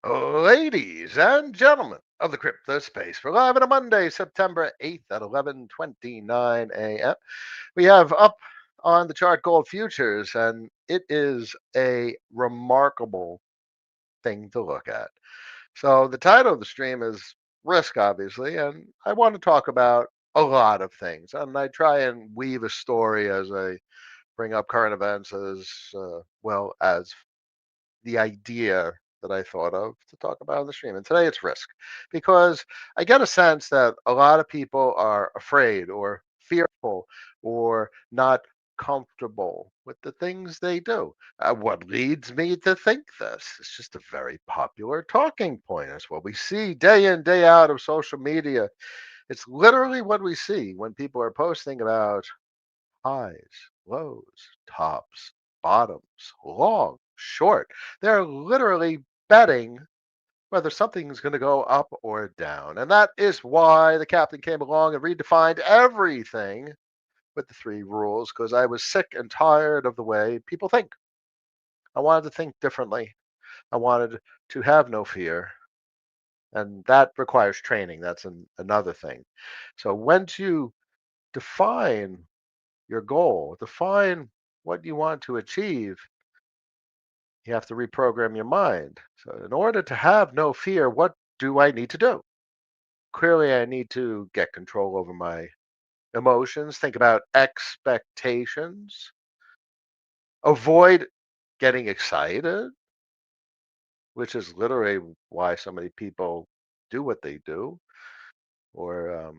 Ladies and gentlemen of the crypto space, we're live on a Monday, September 8th at 11:29 a.m. We have up on the chart gold futures, and it is a remarkable thing to look at. So, the title of the stream is Risk, obviously, and I want to talk about a lot of things. And I try and weave a story as I bring up current events as well as the idea that I thought of to talk about on the stream. And today it's risk because I get a sense that a lot of people are afraid or fearful or not comfortable with the things they do. What leads me to think this? It's just a very popular talking point. It's what we see day in, day out of social media. It's literally what we see when people are posting about highs, lows, tops, bottoms, long, short. They're literally betting whether something's going to go up or down. And that is why the captain came along and redefined everything with the three rules, because I was sick and tired of the way people think. I wanted to think differently. I wanted to have no fear. And that requires training. That's another thing. So, when to define your goal, define what you want to achieve, you have to reprogram your mind. So, in order to have no fear, what do I need to do? Clearly, I need to get control over my emotions, think about expectations, avoid getting excited, which is literally why so many people do what they do. Or,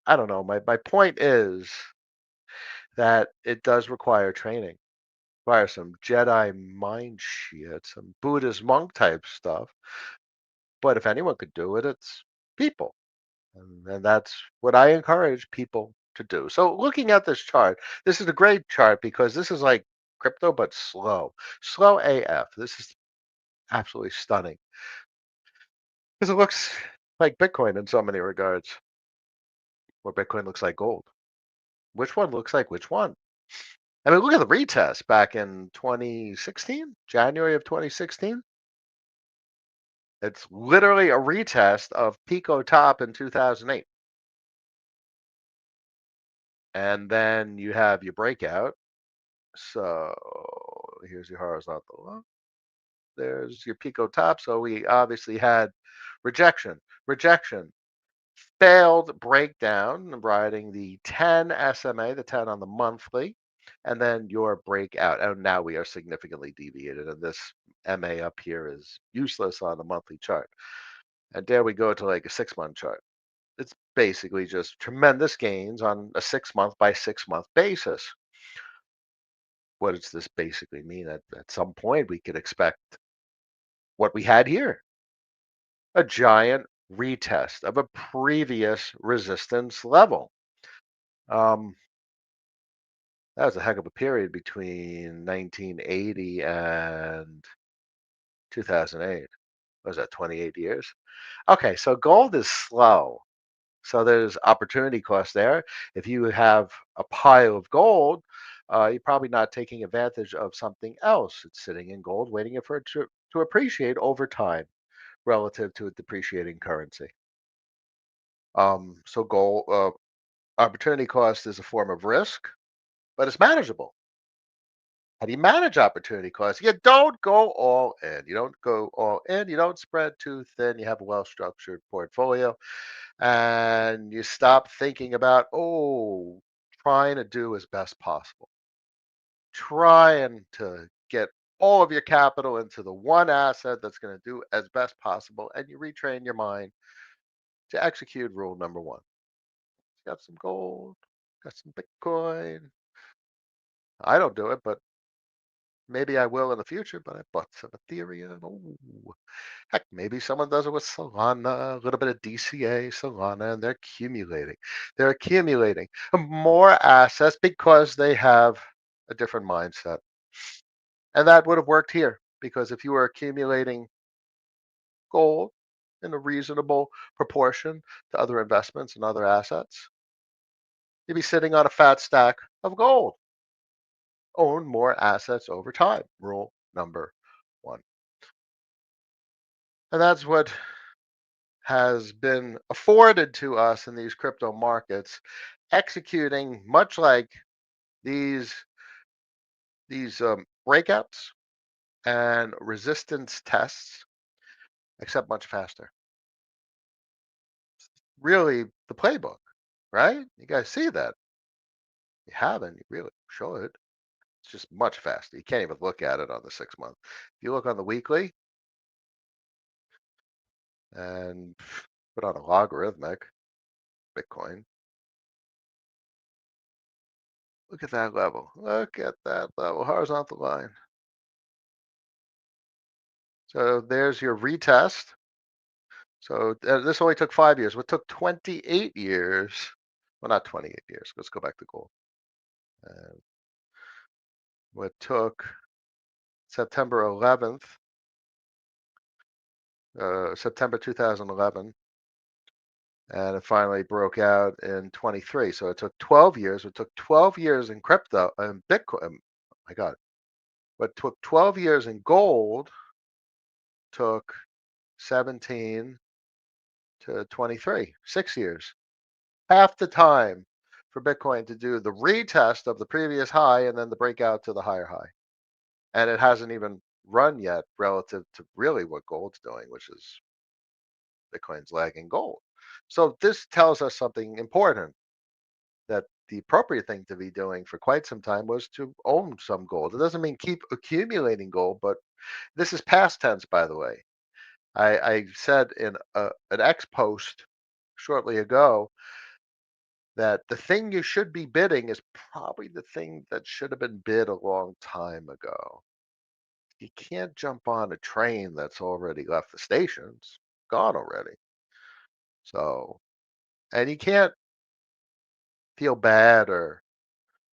I don't know. My point is that it does require training, require some Jedi mind shit, some Buddhist monk type stuff. But if anyone could do it, it's people. And that's what I encourage people to do. So, looking at this chart, this is a great chart because this is like crypto, but slow, slow AF. This is absolutely stunning because it looks like Bitcoin in so many regards, where Bitcoin looks like gold. Which one looks like which one? I mean, look at the retest back in 2016, January of 2016. It's literally a retest of Pico top in 2008. And then you have your breakout. So here's your horizontal line. There's your Pico top. So we obviously had rejection, rejection, failed breakdown, riding the 10 SMA, the 10 on the monthly, and then your breakout. And now we are significantly deviated. And this MA up here is useless on the monthly chart. And there we go to like a 6 month chart. It's basically just tremendous gains on a 6 month by 6 month basis. What does this basically mean? At some point, we could expect what we had here, a giant retest of a previous resistance level. Um, that was a heck of a period between 1980 and 2008. What was that, 28 years? Okay, so gold is slow. So there's opportunity cost there. If you have a pile of gold, you're probably not taking advantage of something else. It's sitting in gold, waiting for it to appreciate over time relative to a depreciating currency. So gold opportunity cost is a form of risk, but it's manageable. How do you manage opportunity cost? You don't go all in. You don't go all in. You don't spread too thin. You have a well structured portfolio and you stop thinking about, oh, trying to do as best possible. Trying to get all of your capital into the one asset that's going to do as best possible. And you retrain your mind to execute rule number one. Got some gold, got some Bitcoin. I don't do it, but maybe I will in the future. But I bought some Ethereum. Oh, heck, maybe someone does it with Solana, a little bit of DCA, Solana, and they're accumulating. They're accumulating more assets because they have a different mindset. And that would have worked here because if you were accumulating gold in a reasonable proportion to other investments and other assets, you'd be sitting on a fat stack of gold. Own more assets over time. Rule number one. And that's what has been afforded to us in these crypto markets, executing much like these these breakouts and resistance tests, except much faster. Really, the playbook, right? You guys see that? You haven't, you really should. It's just much faster. You can't even look at it on the 6 month. If you look on the weekly and put on a logarithmic Bitcoin, look at that level. Look at that level, horizontal line. So there's your retest. So this only took 5 years. What took 28 years? Well, not 28 years. Let's go back to gold. Uh, what took September 11th, September 2011, and it finally broke out in 23. So it took 12 years. It took 12 years in crypto and Bitcoin. My God. What took 12 years in gold took 17 to 23, 6 years. Half the time for Bitcoin to do the retest of the previous high and then the breakout to the higher high. And it hasn't even run yet relative to really what gold's doing, which is Bitcoin's lagging gold. So this tells us something important, that the appropriate thing to be doing for quite some time was to own some gold. It doesn't mean keep accumulating gold, but this is past tense, by the way. I said in an X post shortly ago that the thing you should be bidding is probably the thing that should have been bid a long time ago. You can't jump on a train that's already left the station. It's gone already. So, and you can't feel bad or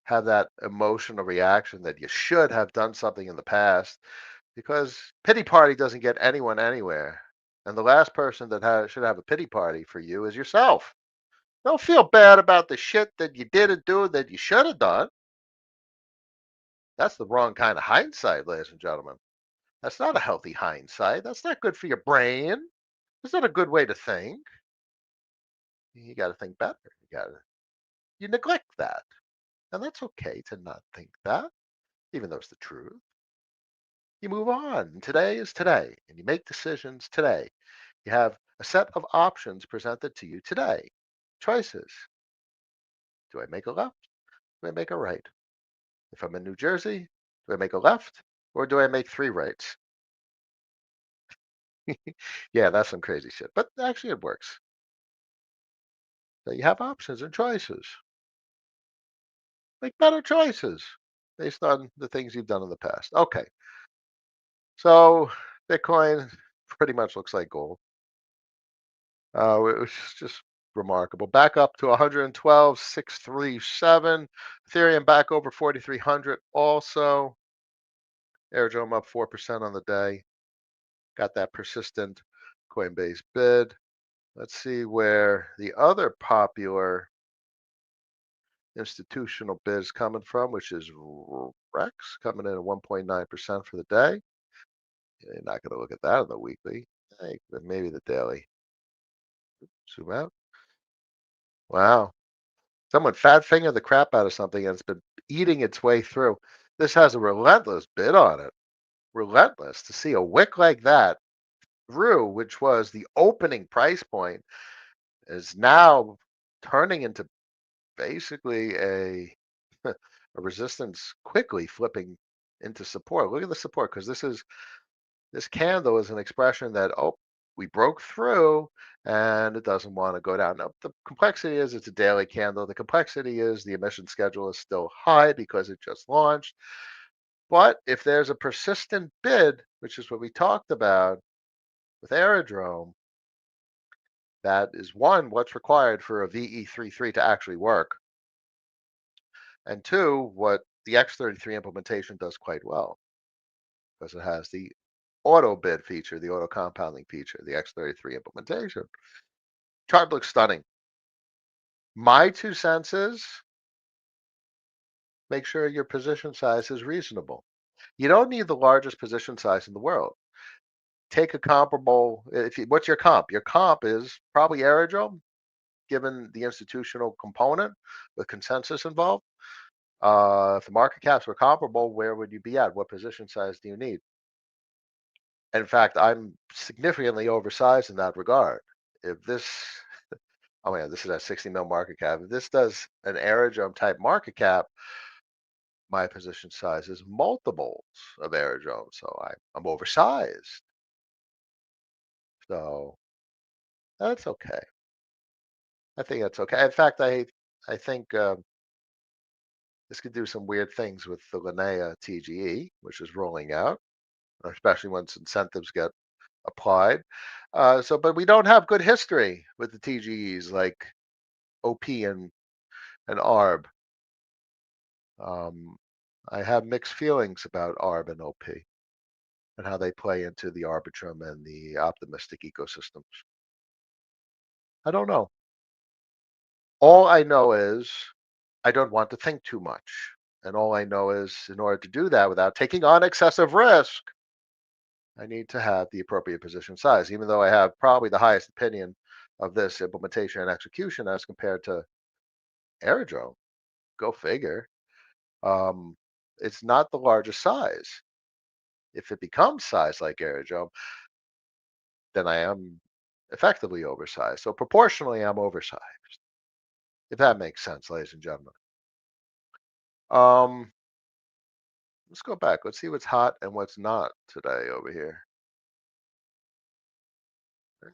have that emotional reaction that you should have done something in the past, because pity party doesn't get anyone anywhere. And the last person that should have a pity party for you is yourself. Don't feel bad about the shit that you didn't do that you should have done. That's the wrong kind of hindsight, ladies and gentlemen. That's not a healthy hindsight. That's not good for your brain. That's not a good way to think. You got to think better. You neglect that. And that's okay to not think that, even though it's the truth. You move on. Today is today, and you make decisions today. You have a set of options presented to you today. Choices. Do I make a left? Do I make a right? If I'm in New Jersey, do I make a left or do I make three rights? Yeah, that's some crazy shit. But actually, it works. So you have options and choices. Make better choices based on the things you've done in the past. Okay. So Bitcoin pretty much looks like gold. It was just remarkable. Back up to 112,637. Ethereum back over 4,300 also. Airdrome up 4% on the day. Got that persistent Coinbase bid. Let's see where the other popular institutional bid is coming from, which is Rex, coming in at 1.9% for the day. You're not going to look at that on the weekly. Hey, but maybe the daily. Zoom out. Wow. Someone fat fingered the crap out of something and it's been eating its way through. This has a relentless bid on it. Relentless to see a wick like that through, which was the opening price point, is now turning into basically a resistance, quickly flipping into support. Look at the support, because this candle is an expression that, oh, we broke through and it doesn't want to go down. Now, the complexity is it's a daily candle. The complexity is the emission schedule is still high because it just launched. But if there's a persistent bid, which is what we talked about with Aerodrome, that is one, what's required for a VE33 to actually work. And two, what the X33 implementation does quite well, because it has the auto bid feature, the auto compounding feature, the X33 implementation. Chart looks stunning. My 2 cents is make sure your position size is reasonable. You don't need the largest position size in the world. take a comparable. What's your comp? Your comp is probably Aerodrome, given the institutional component with consensus involved. If the market caps were comparable, where would you be at? What position size do you need? In fact, I'm significantly oversized in that regard. If this, oh yeah, this is at 60 mil market cap. If this does an Aerodrome type market cap, my position size is multiples of Aerodrome. So I'm oversized. So that's okay. I think that's okay. In fact, I think this could do some weird things with the Linnea TGE, which is rolling out, especially once incentives get applied. But we don't have good history with the TGEs like OP and ARB. Um, I have mixed feelings about ARB and OP and how they play into the Arbitrum and the optimistic ecosystems. I don't know. All I know is I don't want to think too much. And all I know is in order to do that without taking on excessive risk, I need to have the appropriate position size, even though I have probably the highest opinion of this implementation and execution as compared to Aerodrome. Go figure. Um, it's not the largest size. If it becomes size like Aerodrome, then I am effectively oversized. So proportionally, I'm oversized, if that makes sense, ladies and gentlemen. Um, let's go back. Let's see what's hot and what's not today over here.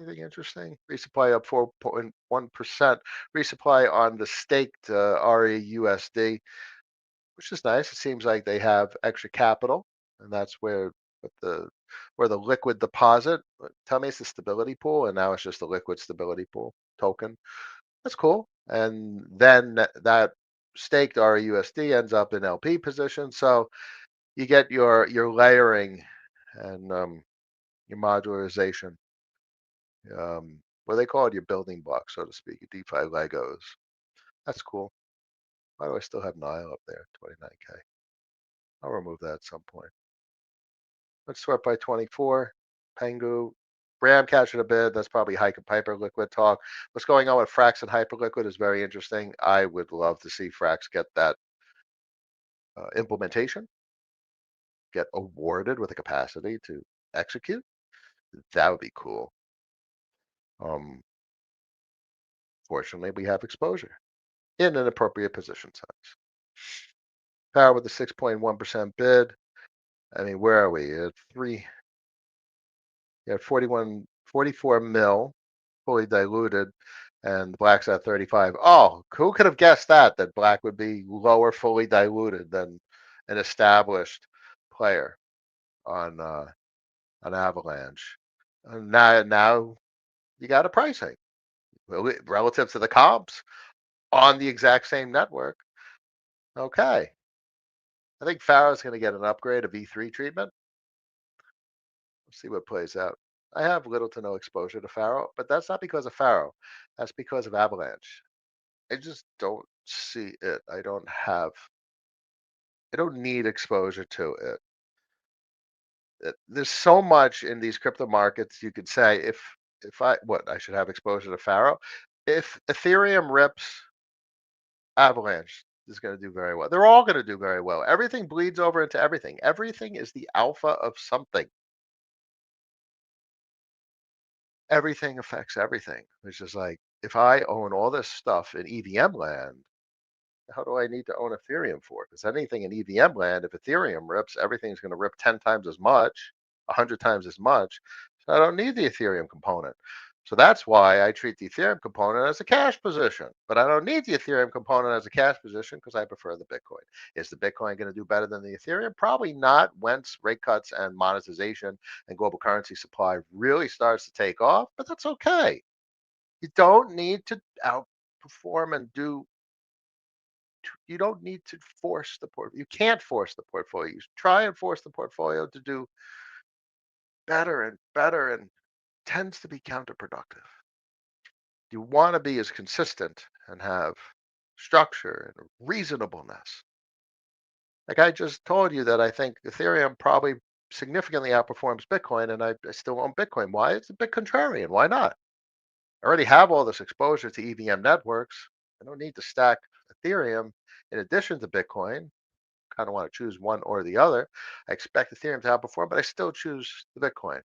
Anything interesting? Resupply up 4.1%. Resupply on the staked REUSD, which is nice. It seems like they have extra capital, and that's where the liquid deposit. Tell me it's the stability pool, and now it's just a liquid stability pool token. That's cool. And then that staked REUSD ends up in LP position, so you get your layering and your modularization. What do they call it? Your building blocks, so to speak, your DeFi Legos. That's cool. Why do I still have Nile up there? 29K. I'll remove that at some point. Let's sort by 24. Pengu. Ram captured a bid. That's probably Hyperliquid talk. What's going on with Frax and Hyperliquid is very interesting. I would love to see Frax get that implementation, get awarded with the capacity to execute. That would be cool. Um, Fortunately, we have exposure in an appropriate position size. Power with a 6.1% bid. I mean, where are we? At three, yeah, 41, 44 mil, fully diluted, and Black's at 35. Oh, who could have guessed that Black would be lower fully diluted than an established player on Avalanche? Now you got a pricing relative to the comps on the exact same network. Okay, I think Pharaoh's going to get an upgrade, a V3 treatment. Let's see what plays out. I have little to no exposure to Pharaoh, but that's not because of Pharaoh. That's because of Avalanche. I just don't see it. I don't need exposure to it. There's so much in these crypto markets. You could say if I should have exposure to Pharaoh. If Ethereum rips, Avalanche is going to do very well. They're all going to do very well. Everything bleeds over into everything. Everything is the alpha of something. Everything affects everything. It's just like if I own all this stuff in EVM land, how do I need to own Ethereum for? Because anything in EVM land, if Ethereum rips, everything's going to rip 10 times as much, 100 times as much. So I don't need the Ethereum component. So that's why I treat the Ethereum component as a cash position. But I don't need the Ethereum component as a cash position because I prefer the Bitcoin. Is the Bitcoin going to do better than the Ethereum? Probably not once rate cuts and monetization and global currency supply really starts to take off, but that's okay. You don't need to outperform and do you don't need to force the you can't force the portfolio. You try and force the portfolio to do better and better and tends to be counterproductive. You want to be as consistent and have structure and reasonableness. Like I just told you that I think Ethereum probably significantly outperforms Bitcoin, and I still own Bitcoin. Why? It's a bit contrarian. Why not? I already have all this exposure to EVM networks. I don't need to stack Ethereum in addition to Bitcoin. Kind of want to choose one or the other. I expect Ethereum to outperform, but I still choose the Bitcoin.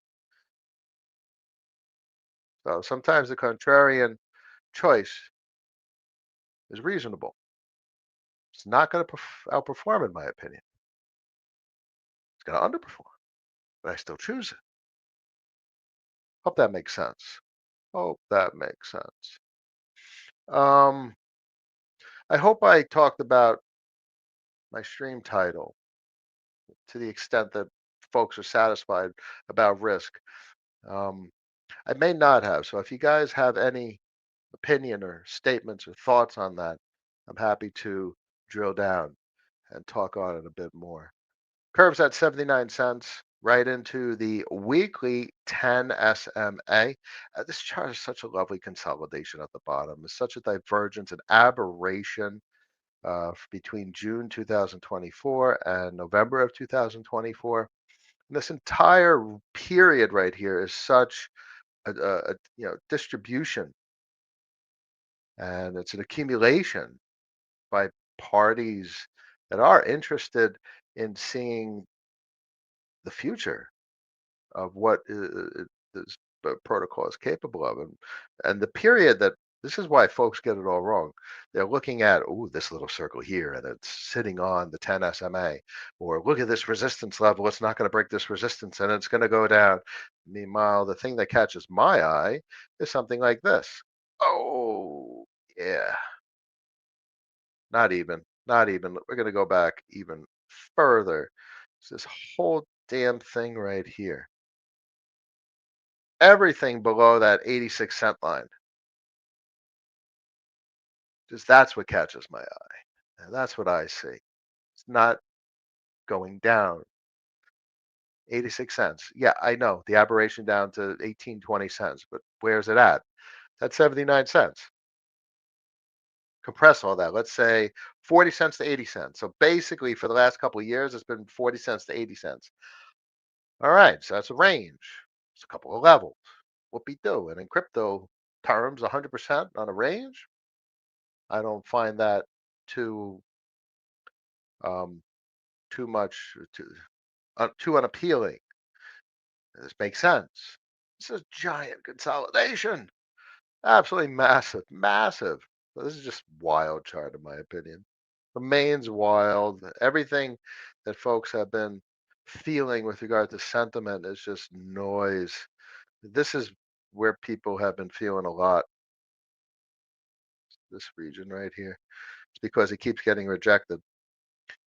So sometimes the contrarian choice is reasonable. It's not going to outperform, in my opinion. It's going to underperform, but I still choose it. Hope that makes sense. Hope that makes sense. Um, I hope I talked about my stream title to the extent that folks are satisfied about risk. Um, I may not have. So if you guys have any opinion or statements or thoughts on that, I'm happy to drill down and talk on it a bit more. Curves at 79 cents, right into the weekly 10 SMA. This chart is such a lovely consolidation at the bottom. It's such a divergence, an aberration between June 2024 and November of 2024. And this entire period right here is such a distribution, and it's an accumulation by parties that are interested in seeing the future of what this protocol is capable of, and the period that this is why folks get it all wrong. They're looking at, oh, this little circle here, and it's sitting on the 10 SMA, or look at this resistance level. It's not going to break this resistance, and it's going to go down. Meanwhile, the thing that catches my eye is something like this. Oh, yeah, not even. We're going to go back even further. It's this whole damn thing right here. Everything below that 86-cent line. Just that's what catches my eye. And that's what I see. It's not going down. 86 cents. Yeah, I know. The aberration down to 18, 20 cents, but where's it at? That's 79 cents. Compress all that. Let's say 40 cents to 80 cents. So basically for the last couple of years, it's been 40 cents to 80 cents. All right, so that's a range. It's a couple of levels. Whoopie do. And in crypto terms, 100% on a range, I don't find that too um, too much, too unappealing. This makes sense. This is giant consolidation. Absolutely massive, massive. So this is just wild chart, in my opinion. Remains wild. Everything that folks have been feeling with regard to sentiment is just noise. This is where people have been feeling a lot. This region right here. It's because it keeps getting rejected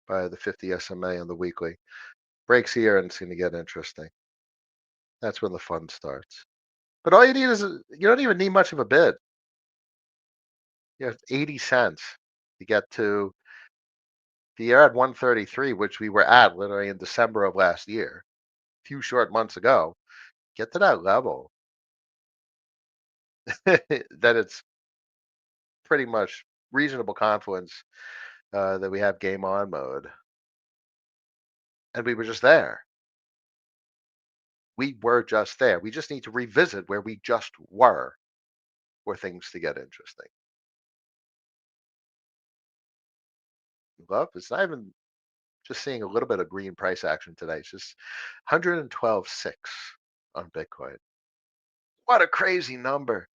by the 50 SMA on the weekly. Breaks here and it's going to get interesting. That's when the fun starts. But all you need is you don't even need much of a bid. You have 80 cents to get to you're at 133, which we were at literally in December of last year, a few short months ago. Get to that level, that it's pretty much reasonable confidence that we have game on mode. And we were just there. We were just there. We just need to revisit where we just were for things to get interesting. Love, it's not even just seeing a little bit of green price action today. It's just 112.6 on Bitcoin. What a crazy number.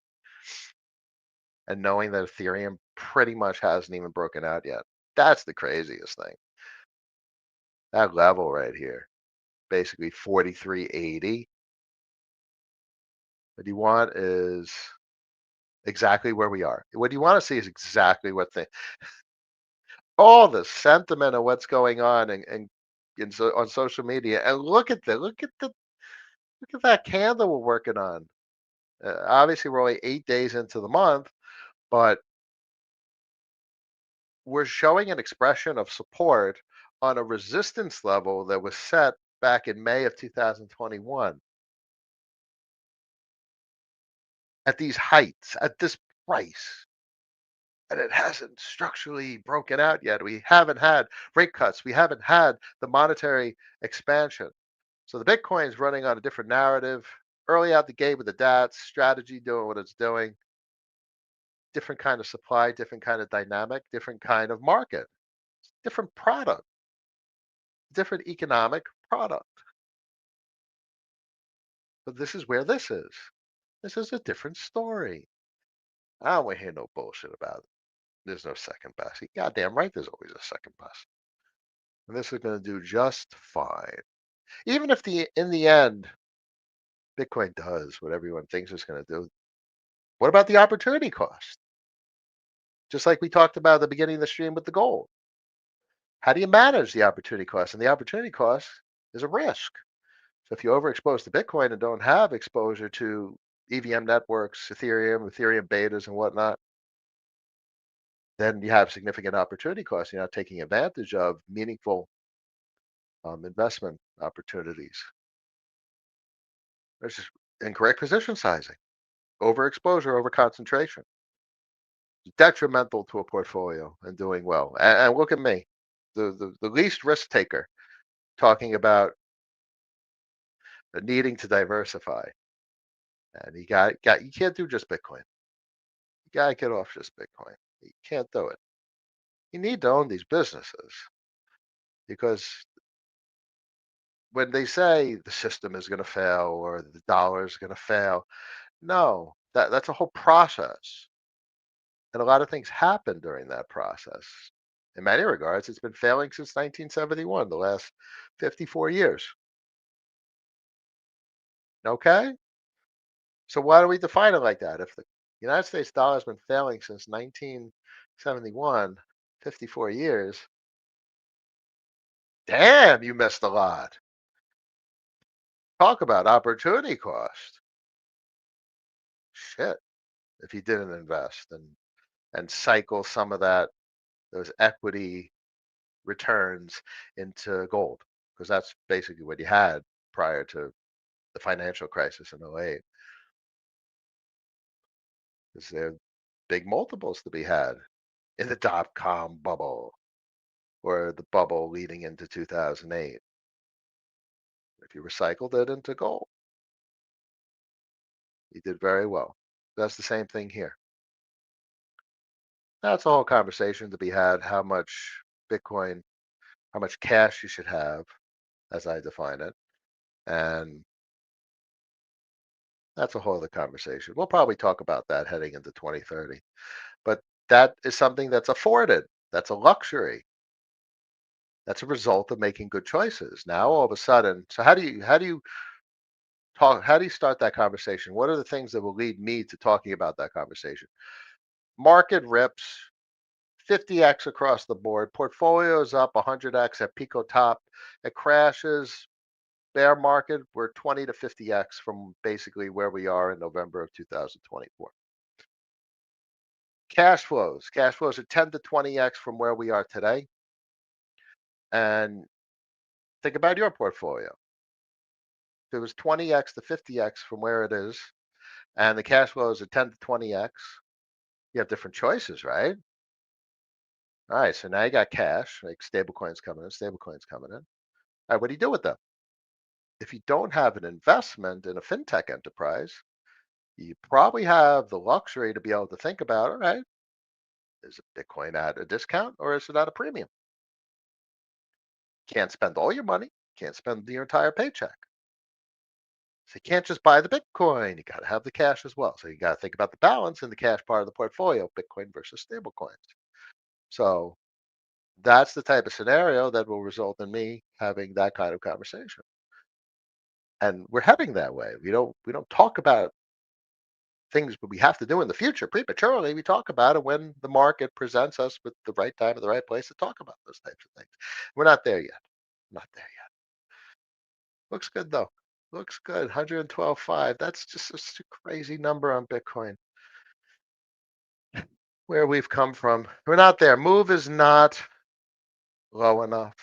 And knowing that Ethereum pretty much hasn't even broken out yet. That's the craziest thing. That level right here, basically 43.80. What you want is exactly where we are. What you want to see is exactly what all the sentiment of what's going on on social media. And look at that candle we're working on. Obviously, we're only 8 days into the month, but we're showing an expression of support on a resistance level that was set back in May of 2021 at these heights, at this price. And it hasn't structurally broken out yet. We haven't had rate cuts. We haven't had the monetary expansion. So the Bitcoin's running on a different narrative. Early out the gate with the DATS strategy doing what it's doing, different kind of supply, different kind of dynamic, different kind of market, different product, different economic product. But this is where this is. This is a different story. I don't want to hear no bullshit about it. There's no second best. You're goddamn right there's always a second best. And this is going to do just fine. Even if in the end Bitcoin does what everyone thinks it's going to do, what about the opportunity cost? Just like we talked about at the beginning of the stream with the gold. How do you manage the opportunity cost? And the opportunity cost is a risk. So if you overexpose to Bitcoin and don't have exposure to EVM networks, Ethereum betas, and whatnot, then you have significant opportunity costs. You're not taking advantage of meaningful investment opportunities. There's just incorrect position sizing, overexposure, over concentration, detrimental to a portfolio and doing well. And look at me, the least risk taker, talking about needing to diversify. And you can't do just Bitcoin. You gotta get off just Bitcoin. You can't do it. You need to own these businesses because when they say the system is going to fail or the dollar is going to fail, no, that's a whole process. And a lot of things happen during that process. In many regards, it's been failing since 1971, the last 54 years. Okay? So why do we define it like that? If the United States dollar has been failing since 1971, 54 years, damn, you missed a lot. Talk about opportunity cost. Shit, if you didn't invest and cycle some of those equity returns into gold, because that's basically what you had prior to the financial crisis in '08. Is there big multiples to be had in the dot-com bubble or the bubble leading into 2008? If you recycled it into gold, you did very well. That's the same thing here. That's a whole conversation to be had. How much Bitcoin, how much cash you should have, as I define it, and that's a whole other conversation. We'll probably talk about that heading into 2030. But that is something that's afforded. That's a luxury. That's a result of making good choices. Now all of a sudden, so how do you start that conversation? What are the things that will lead me to talking about that conversation? Market rips 50x across the board, portfolios up 100x at Pico top. It crashes, bear market, we're 20 to 50x from basically where we are in November of 2024. Cash flows are 10 to 20x from where we are today. And think about your portfolio. If it was 20x to 50x from where it is, and the cash flows are 10 to 20x, you have different choices, right? All right, so now you got cash, like stable coins coming in. All right, what do you do with them? If you don't have an investment in a fintech enterprise, you probably have the luxury to be able to think about, all right, is Bitcoin at a discount or is it at a premium? Can't spend all your money, can't spend your entire paycheck. So you can't just buy the Bitcoin. You got to have the cash as well. So you got to think about the balance in the cash part of the portfolio, Bitcoin versus stable coins. So that's the type of scenario that will result in me having that kind of conversation. And we're heading that way. We don't talk about things we have to do in the future prematurely. We talk about it when the market presents us with the right time and the right place to talk about those types of things. We're not there yet. Not there yet. Looks good though. Looks good. 112.5. That's just a crazy number on Bitcoin. Where we've come from. We're not there. Move is not low enough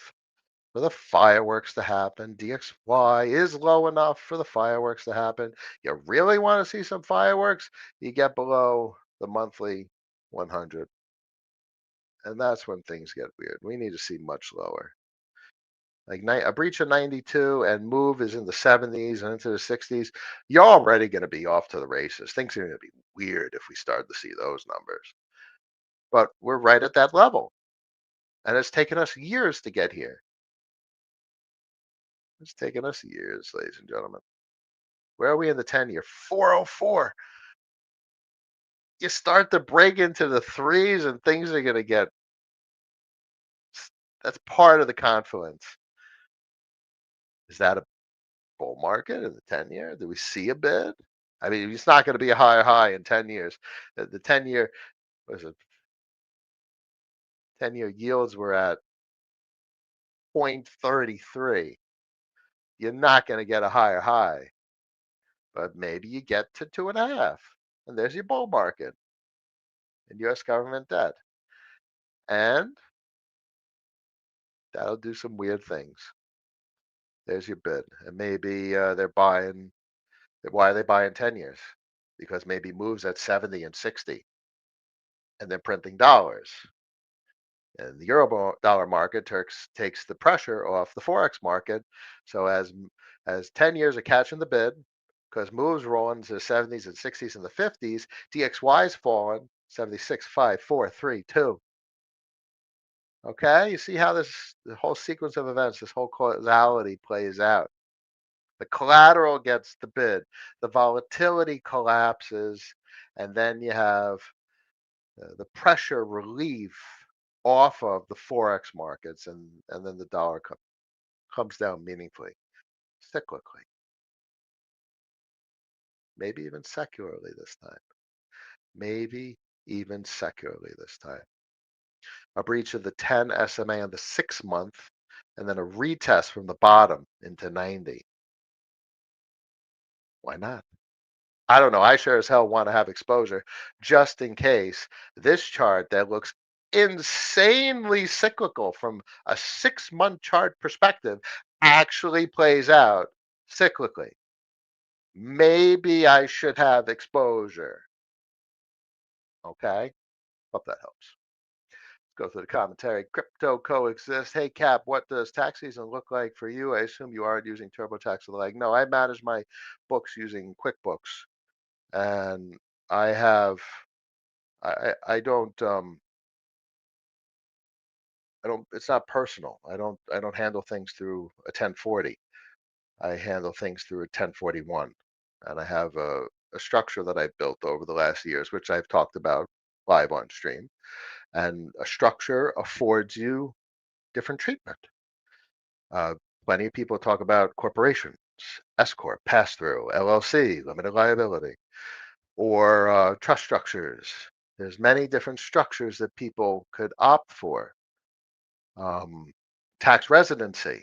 for the fireworks to happen. DXY is low enough for the fireworks to happen. You really want to see some fireworks? You get below the monthly 100. And that's when things get weird. We need to see much lower. like a breach of 92 and move is in the 70s and into the 60s, you're already going to be off to the races. Things are going to be weird if we start to see those numbers. But we're right at that level. And it's taken us years to get here. It's taken us years, ladies and gentlemen. Where are we in the 10-year? 404. You start to break into the threes and things are going to get, that's part of the confluence. Is that a bull market in the 10-year? Do we see a bid? I mean, it's not going to be a higher high in 10 years. The 10-year, was it, 10-year yields were at 0.33. You're not going to get a higher high, but maybe you get to 2.5. And there's your bull market in US government debt. And that'll do some weird things. There's your bid. And maybe they're buying. Why are they buying 10 years? Because maybe moves at 70 and 60 and then printing dollars. And the euro dollar market takes the pressure off the forex market. So as 10 years are catching the bid, because moves roll into the 70s and 60s and the 50s, DXY's fallen 76, 5, 4, 3, 2. Okay, you see how the whole sequence of events, this whole causality plays out. The collateral gets the bid, the volatility collapses, and then you have the pressure relief off of the forex markets, and then the dollar comes down meaningfully, cyclically, maybe even secularly this time, maybe even secularly this time. A breach of the 10 SMA on the 6 month, and then a retest from the bottom into 90. Why not? I don't know. I sure as hell want to have exposure just in case this chart that looks insanely cyclical from a 6 month chart perspective actually plays out cyclically. Maybe I should have exposure. Okay. Hope that helps. Go through the commentary. Crypto coexist. Hey, Cap, what does tax season look like for you? I assume you aren't using TurboTax or the like. No, I manage my books using QuickBooks, and I have I don't, it's not personal. I don't handle things through a 1040. I handle things through a 1041. And I have a structure that I've built over the last years, which I've talked about live on stream. And a structure affords you different treatment. Uh, Plenty of people talk about corporations, S corp, pass through, LLC, limited liability, or trust structures. There's many different structures that people could opt for. Um, Tax residency,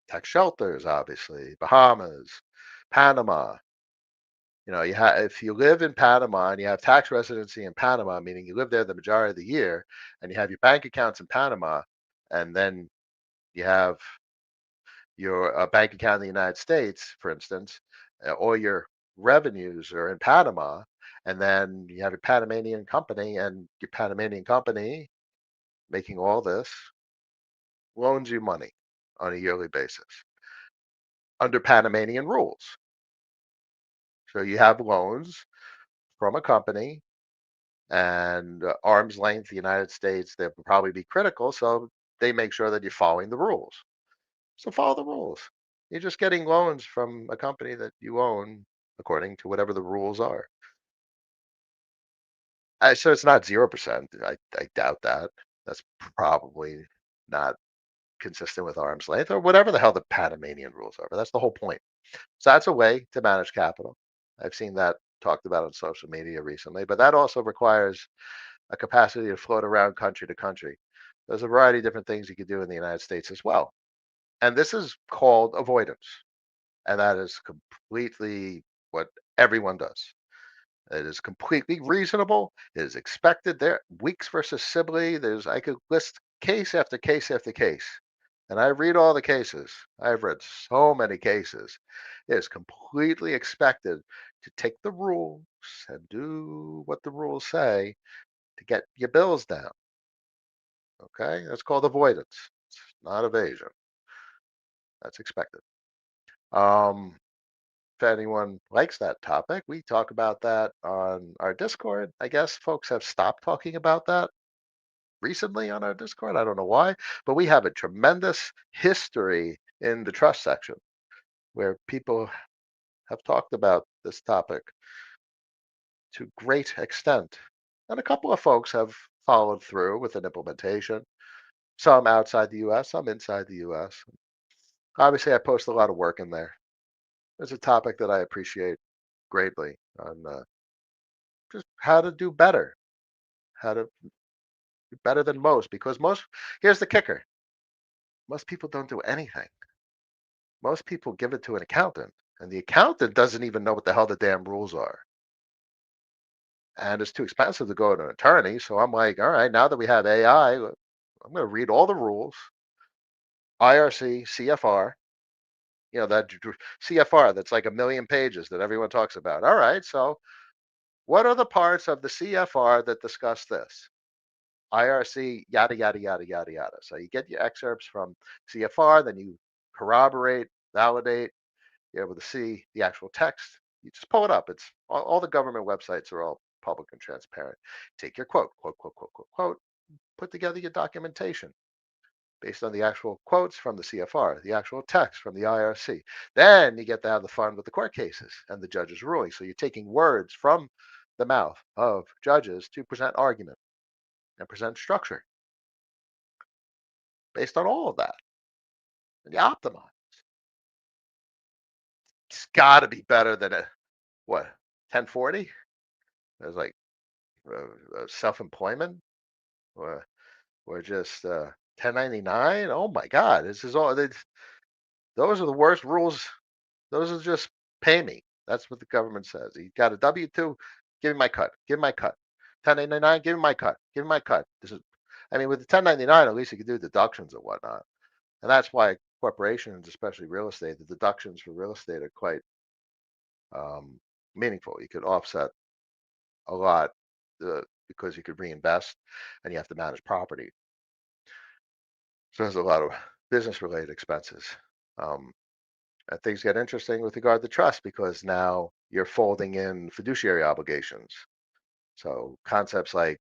tax shelters, obviously, Bahamas, Panama. If you live in Panama and you have tax residency in Panama, meaning you live there the majority of the year, and you have your bank accounts in Panama, and then you have your bank account in the United States, for instance, all your revenues are in Panama, and then you have your Panamanian company, and your Panamanian company making all this loans you money on a yearly basis under Panamanian rules. So you have loans from a company and arm's length, the United States, that would probably be critical. So they make sure that you're following the rules. So follow the rules. You're just getting loans from a company that you own according to whatever the rules are. So it's not 0%. I doubt that. That's probably not consistent with arm's length or whatever the hell the Panamanian rules are. But that's the whole point. So that's a way to manage capital. I've seen that talked about on social media recently, but that also requires a capacity to float around country to country. There's a variety of different things you could do in the United States as well. And this is called avoidance. And that is completely what everyone does. It is completely reasonable. It is expected. There, Weeks versus Sibley. I could list case after case after case, and I read all the cases. I've read so many cases. It is completely expected to take the rules and do what the rules say to get your bills down. Okay, that's called avoidance. It's not evasion. That's expected. Um, if anyone likes that topic, we talk about that on our Discord. I guess folks have stopped talking about that recently on our Discord. I don't know why, but we have a tremendous history in the trust section where people have talked about this topic to great extent. And a couple of folks have followed through with an implementation, some outside the US, some inside the US. Obviously, I post a lot of work in there. It's a topic that I appreciate greatly on just how to do better, how to do better than most. Because here's the kicker, most people don't do anything. Most people give it to an accountant, and the accountant doesn't even know what the hell the damn rules are. And it's too expensive to go to an attorney. So I'm like, all right, now that we have AI, I'm going to read all the rules, IRC, CFR, that CFR that's like a million pages that everyone talks about. All right, so what are the parts of the CFR that discuss this? IRC, yada, yada, yada, yada, yada. So you get your excerpts from CFR, then you corroborate, validate, you're able to see the actual text. You just pull it up. It's all the government websites are all public and transparent. Take your quote, quote, quote, quote, quote, put together your documentation based on the actual quotes from the CFR, the actual text from the IRC. Then you get to have the fun with the court cases and the judge's ruling. So you're taking words from the mouth of judges to present argument and present structure based on all of that. And you optimize. It's got to be better than a what 1040. There's like self-employment or just 1099. Oh my God, this is all. Those are the worst rules. Those are just pay me. That's what the government says. You got a W-2, give me my cut. Give me my cut. 1099, give me my cut. Give me my cut. This is, I mean, with the 1099, at least you can do deductions and whatnot. And that's why corporations, especially real estate, the deductions for real estate are quite um, meaningful. You could offset a lot because you could reinvest and you have to manage property. So there's a lot of business related expenses. Um, and things get interesting with regard to trust because now you're folding in fiduciary obligations. So concepts like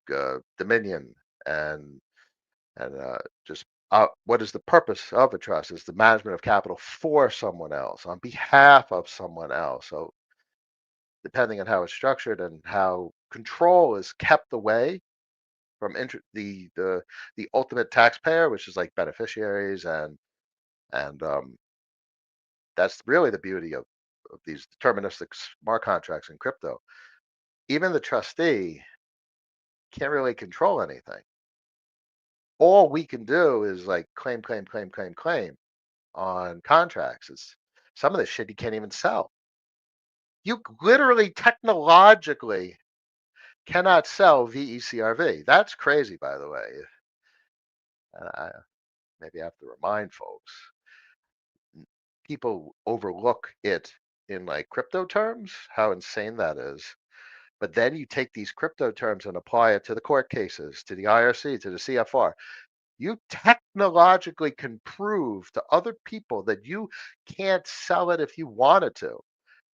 dominion and just what is the purpose of a trust? Is the management of capital for someone else on behalf of someone else. So depending on how it's structured and how control is kept away from the ultimate taxpayer, which is like beneficiaries and that's really the beauty of these deterministic smart contracts in crypto. Even the trustee can't really control anything. All we can do is like claim, claim, claim, claim, claim on contracts. It's some of this shit you can't even sell. You literally technologically cannot sell VECRV. That's crazy, by the way. Maybe I have to remind folks. People overlook it in like crypto terms, how insane that is. But then you take these crypto terms and apply it to the court cases, to the IRC, to the CFR. You technologically can prove to other people that you can't sell it if you wanted to.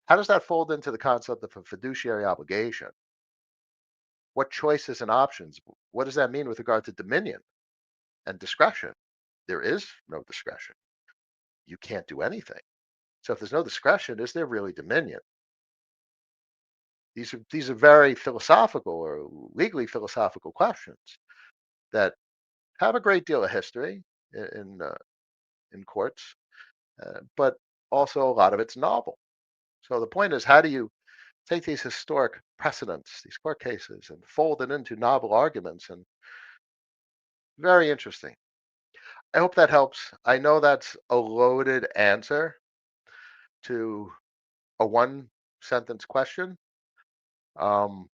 How does that fold into the concept of a fiduciary obligation? What choices and options? What does that mean with regard to dominion and discretion? There is no discretion. You can't do anything. So if there's no discretion, is there really dominion? These are very philosophical or legally philosophical questions that have a great deal of history in courts, but also a lot of it's novel. So the point is, how do you take these historic precedents, these court cases, and fold it into novel arguments? And very interesting. I hope that helps. I know that's a loaded answer to a one sentence question. Um,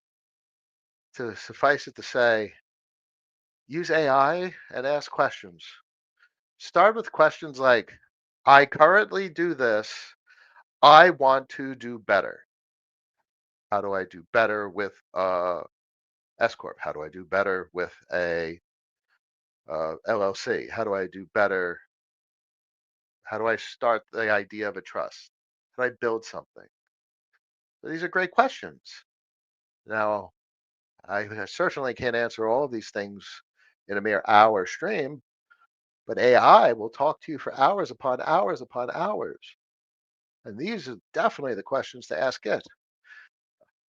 to suffice it to say, use AI and ask questions. Start with questions like, I currently do this. I want to do better. How do I do better with S corp? How do I do better with a LLC? How do I do better How do I start the idea of a trust? How do I build something? So these are great questions. Now, I certainly can't answer all of these things in a mere hour stream, but AI will talk to you for hours upon hours upon hours. And these are definitely the questions to ask it,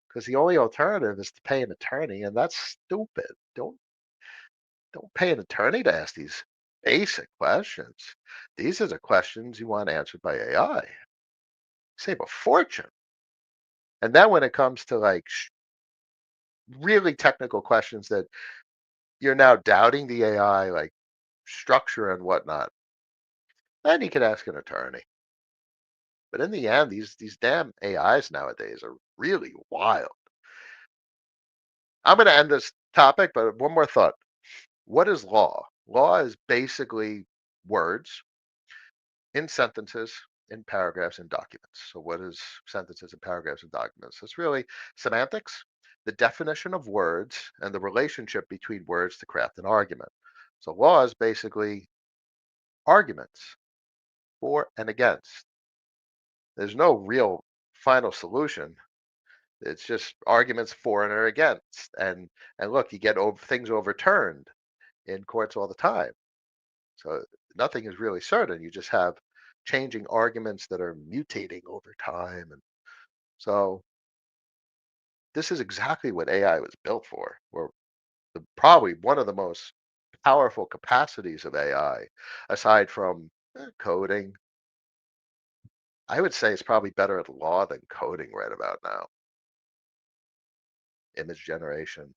because the only alternative is to pay an attorney, and that's stupid. Don't pay an attorney to ask these basic questions. These are the questions you want answered by AI. Save a fortune. And then when it comes to like really technical questions that you're now doubting the AI, like structure and whatnot, then you could ask an attorney. But in the end, these damn AIs nowadays are really wild. I'm going to end this topic, but one more thought. What is law? Law is basically words in sentences, in paragraphs, in documents. So, what is sentences and paragraphs and documents? It's really semantics, the definition of words, and the relationship between words to craft an argument. So, law is basically arguments for and against. There's no real final solution. It's just arguments for and or against. And look, you get things overturned in courts all the time. So nothing is really certain. You just have changing arguments that are mutating over time. And so this is exactly what AI was built for, or probably one of the most powerful capacities of AI, aside from coding. I would say it's probably better at law than coding right about now. Image generation.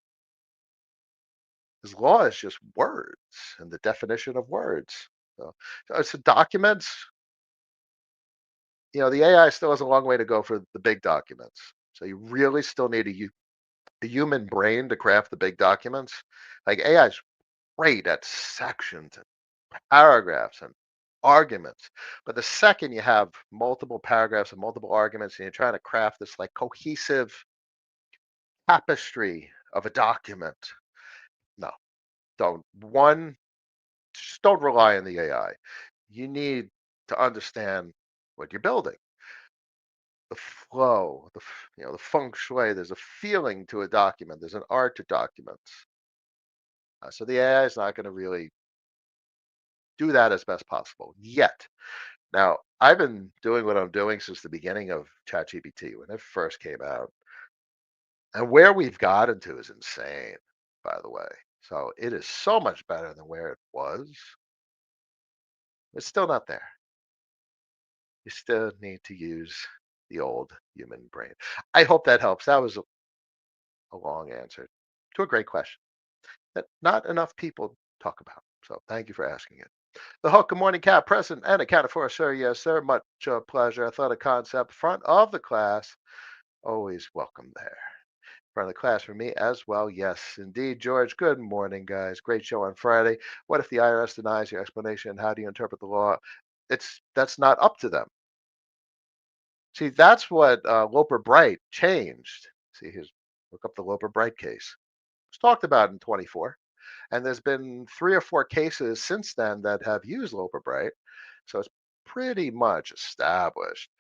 Because law is just words and the definition of words. So documents, the AI still has a long way to go for the big documents. So you really still need a human brain to craft the big documents. Like AI is great at sections and paragraphs and arguments. But the second you have multiple paragraphs and multiple arguments and you're trying to craft this like cohesive tapestry of a document, no, don't. One, just don't rely on the AI. You need to understand what you're building, the flow, the feng shui. There's a feeling to a document. There's an art to documents. So the AI is not going to really do that as best possible yet. Now, I've been doing what I'm doing since the beginning of ChatGPT when it first came out, and where we've gotten to is insane. By the way, so it is so much better than where it was. It's still not there. You still need to use the old human brain. I hope that helps. That was a long answer to a great question that not enough people talk about. So thank you for asking it. The Hook, good morning, Cat, present and accounted for, sir. Yes, sir. Much pleasure. I thought a concept front of the class. Always welcome there. Front of the class for me as well. Yes, indeed, George. Good morning, guys. Great show on Friday. What if the IRS denies your explanation? How do you interpret the law? That's not up to them. See, that's what Loper Bright changed. See, here's look up the Loper Bright case. It's talked about in 24, and there's been 3 or 4 cases since then that have used Loper Bright, so it's pretty much established.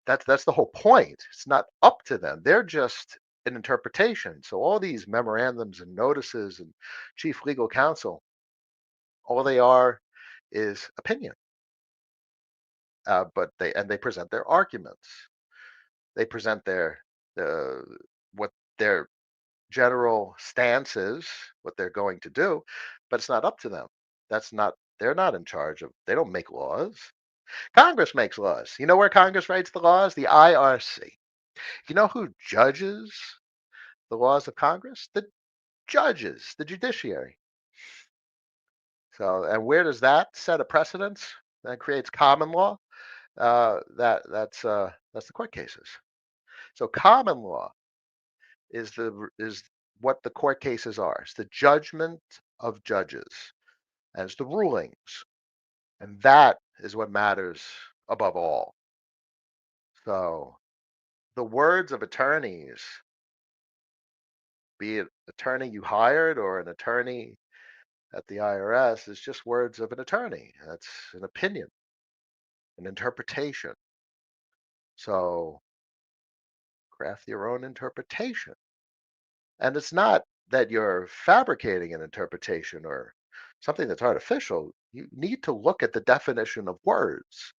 That's the whole point. It's not up to them. They're just an interpretation. So all these memorandums and notices and chief legal counsel, all they are is opinion. But they present their arguments. They present uh, what their general stance is, what they're going to do, but it's not up to them. That's not they're not in charge of. They don't make laws. Congress makes laws. You know where Congress writes the laws? The IRC. You know who judges the laws of Congress? The judges, the judiciary. So, and where does that set a precedence? That creates common law. That's the court cases. So, common law is what the court cases are. It's the judgment of judges as the rulings, and that is what matters above all. So, the words of attorneys, be it attorney you hired or an attorney at the IRS, is just words of an attorney. That's an opinion. an interpretation. So craft your own interpretation. And it's not that you're fabricating an interpretation or something that's artificial. You need to look at the definition of words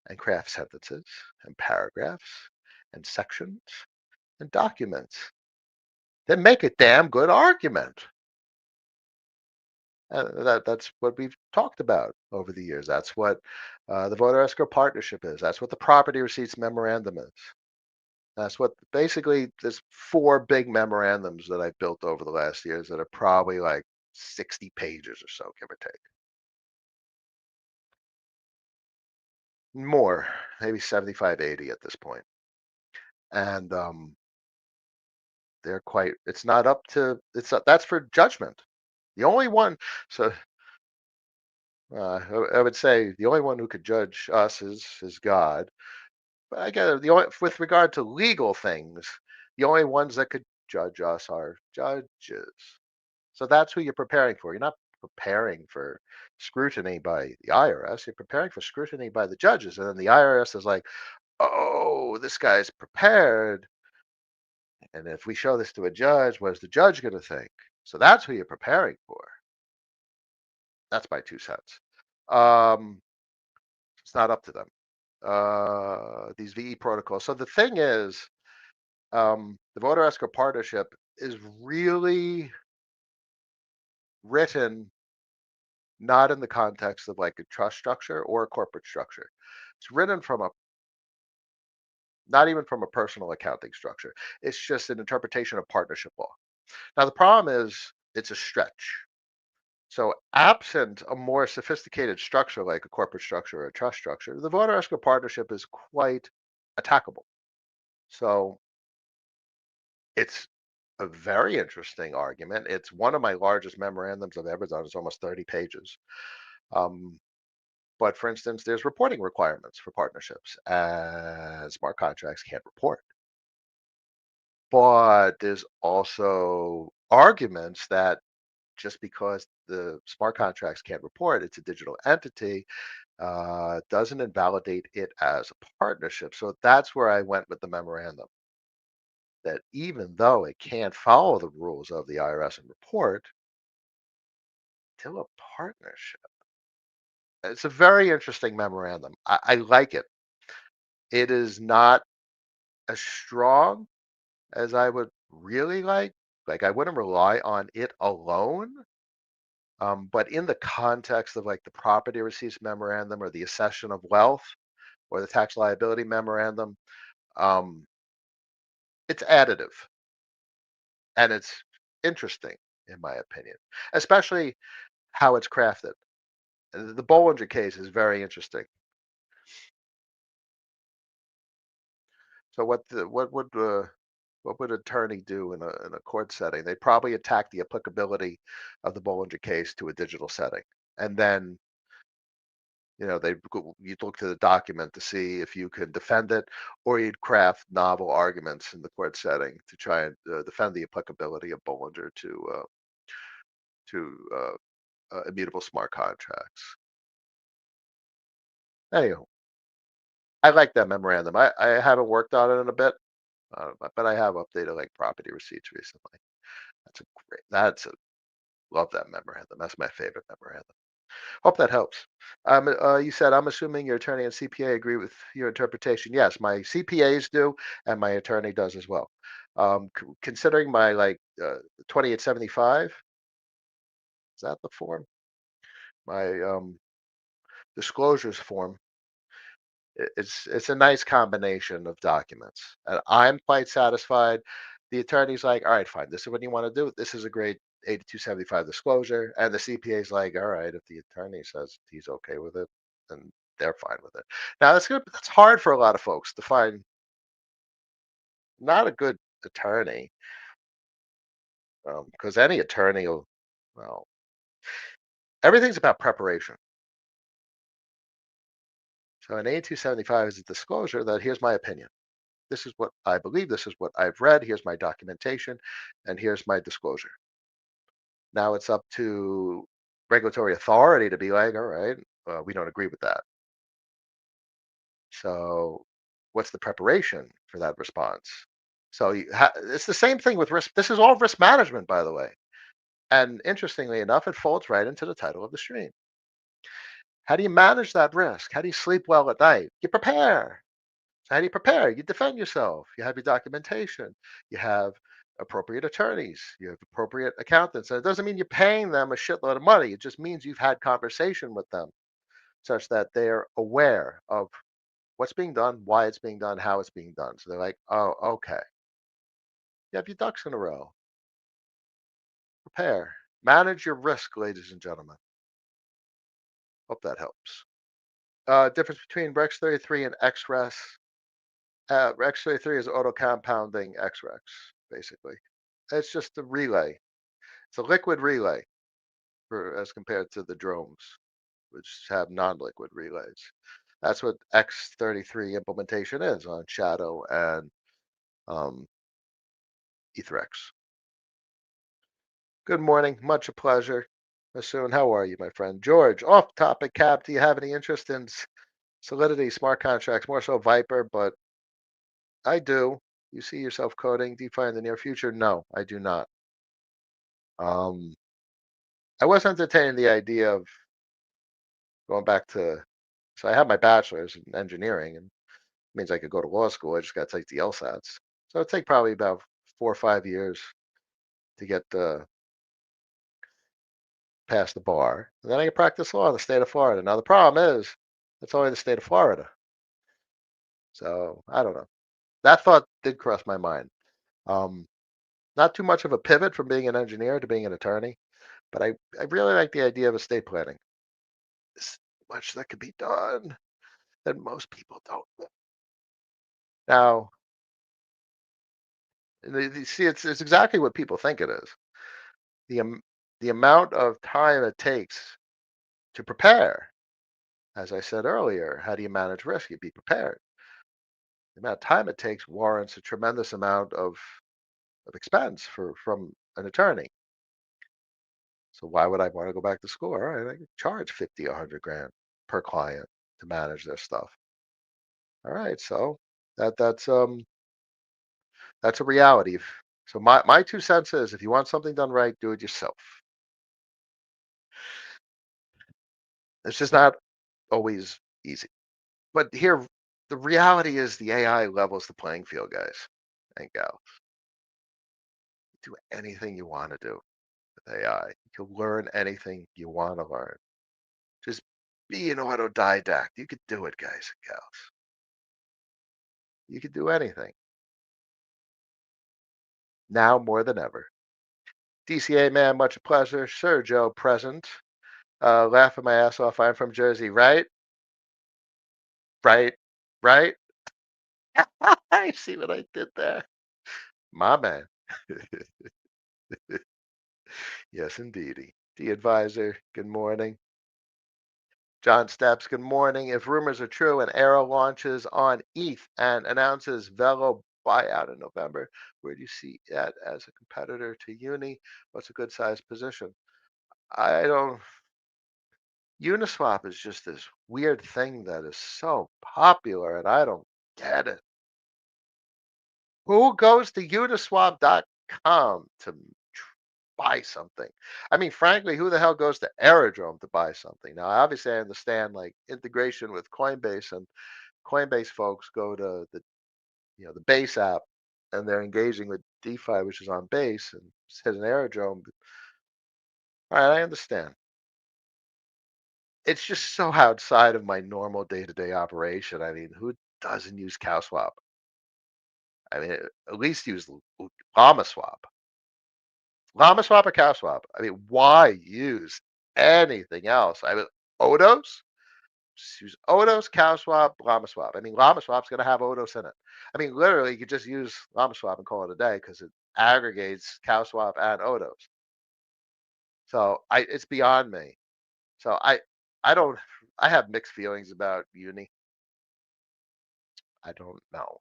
and craft sentences and paragraphs and sections and documents that make a damn good argument. That's what we've talked about over the years. That's what the voter escrow partnership is. That's what the property receipts memorandum is. That's what basically there's four big memorandums that I've built over the last years that are probably like 60 pages or so, give or take. More, maybe 75, 80 at this point. And they're quite, it's not up to, that's for judgment. The only one, so I would say the only one who could judge us is God. But I get it. The only, with regard to legal things, the only ones that could judge us are judges. So that's who you're preparing for. You're not preparing for scrutiny by the IRS. You're preparing for scrutiny by the judges. And then the IRS is like, oh, this guy's prepared. And if we show this to a judge, what is the judge going to think? So that's who you're preparing for. That's my 2 cents. Um, it's not up to them. These VE protocols. So the thing is, the voter escrow partnership is really written not in the context of like a trust structure or a corporate structure. It's written from a not even from a personal accounting structure. It's just an interpretation of partnership law. Now the problem is it's a stretch. So absent a more sophisticated structure like a corporate structure or a trust structure, the voter escrow partnership is quite attackable. So it's a very interesting argument. It's one of my largest memorandums I've ever done. It's almost 30 pages. Um, but for instance, there's reporting requirements for partnerships, and smart contracts can't report. But there's also arguments that just because the smart contracts can't report, it's a digital entity, doesn't invalidate it as a partnership. So that's where I went with the memorandum. That even though it can't follow the rules of the IRS and report, still a partnership. It's a very interesting memorandum. I like it. It is not as strong as I would really like. Like I wouldn't rely on it alone. But in the context of like the property receipts memorandum or the accession of wealth or the tax liability memorandum, um, it's additive and it's interesting in my opinion, especially how it's crafted. The Bollinger case is very interesting. So what would attorney do in a court setting? They'd probably attack the applicability of the Bollinger case to a digital setting, and then you'd look to the document to see if you could defend it, or you'd craft novel arguments in the court setting to try and defend the applicability of Bollinger to immutable smart contracts. Anyhow, I like that memorandum. I haven't worked on it in a bit, but I have updated like property receipts recently. That's a love that memorandum. That's my favorite memorandum. Hope that helps. You said I'm assuming your attorney and CPA agree with your interpretation. Yes, my CPAs do, and my attorney does as well. Considering my 2875, is that the form? My disclosures form. It's a nice combination of documents, and I'm quite satisfied. The attorney's like, all right, fine. This is what you want to do. This is a great 8275 disclosure, and the CPA's like, all right, if the attorney says he's okay with it, then they're fine with it. Now that's good. That's hard for a lot of folks to find. Not a good attorney, because any attorney will. Well, everything's about preparation. So an 8275 is a disclosure that here's my opinion. This is what I believe. This is what I've read. Here's my documentation, and here's my disclosure. Now it's up to regulatory authority to be like, all right, we don't agree with that. So, what's the preparation for that response? So, it's the same thing with risk. This is all risk management, by the way. And interestingly enough, it folds right into the title of the stream. How do you manage that risk? How do you sleep well at night? You prepare. So how do you prepare? You defend yourself. You have your documentation. You have appropriate attorneys. You have appropriate accountants. And it doesn't mean you're paying them a shitload of money. It just means you've had conversation with them such that they're aware of what's being done, why it's being done, how it's being done. So they're like, oh, okay. You have your ducks in a row. Prepare. Manage your risk, ladies and gentlemen. Hope that helps. Difference between Rex 33 and XRES. Rex 33 is auto compounding XREX, basically. It's just a relay. It's a liquid relay as compared to the drones, which have non-liquid relays. That's what X33 implementation is on Shadow and um, EtherX. Good morning. Much a pleasure. Masoon, how are you, my friend? George, off topic, Cap. Do you have any interest in Solidity, smart contracts, more so Viper? But I do. You see yourself coding DeFi in the near future? No, I do not. Um, I was entertaining the idea of going back to, so I have my bachelor's in engineering, and it means I could go to law school. I just got to take the LSATs. So it'd take probably about 4 or 5 years to get past the bar. And then I can practice law in the state of Florida. Now, the problem is, it's only the state of Florida. So I don't know. That thought did cross my mind. Um, Not too much of a pivot from being an engineer to being an attorney, but I really like the idea of estate planning. There's much that could be done that most people don't. Now, see, it's exactly what people think it is. The the amount of time it takes to prepare, as I said earlier, how do you manage risk? You be prepared. The amount of time it takes warrants a tremendous amount of expense from an attorney. So why would I want to go back to school? All right, I can charge 50, 100 grand per client to manage their stuff. All right, so that's a reality. So my 2 cents is, if you want something done right, do it yourself. It's just not always easy. But here, the reality is the AI levels the playing field, guys and gals. Do anything you want to do with AI. You can learn anything you want to learn. Just be an autodidact. You could do it, guys and gals. You could do anything now more than ever. DCA man, much a pleasure. Sir Joe present. Laughing my ass off. I'm from Jersey, right? Right? Right? I see what I did there. My man. Yes, indeedy. The advisor, good morning. John Steps, good morning. If rumors are true and Arrow launches on ETH and announces Velo buyout in November, where do you see that as a competitor to Uni? What's a good sized position? I don't. Uniswap is just this weird thing that is so popular, and I don't get it. Who goes to uniswap.com to buy something? I mean, frankly, who the hell goes to Aerodrome to buy something? Now, obviously, I understand like integration with Coinbase, and Coinbase folks go to the Base app, and they're engaging with DeFi, which is on Base, and says an Aerodrome. All right, I understand. It's just so outside of my normal day-to-day operation. I mean, who doesn't use CowSwap? I mean, at least use LlamaSwap. LlamaSwap or CowSwap? I mean, why use anything else? I mean, Odos? Just use Odos, CowSwap, LlamaSwap. I mean, LlamaSwap's going to have Odos in it. I mean, literally, you could just use LlamaSwap and call it a day because it aggregates CowSwap and Odos. So it's beyond me. So I don't. I have mixed feelings about Uni. I don't know.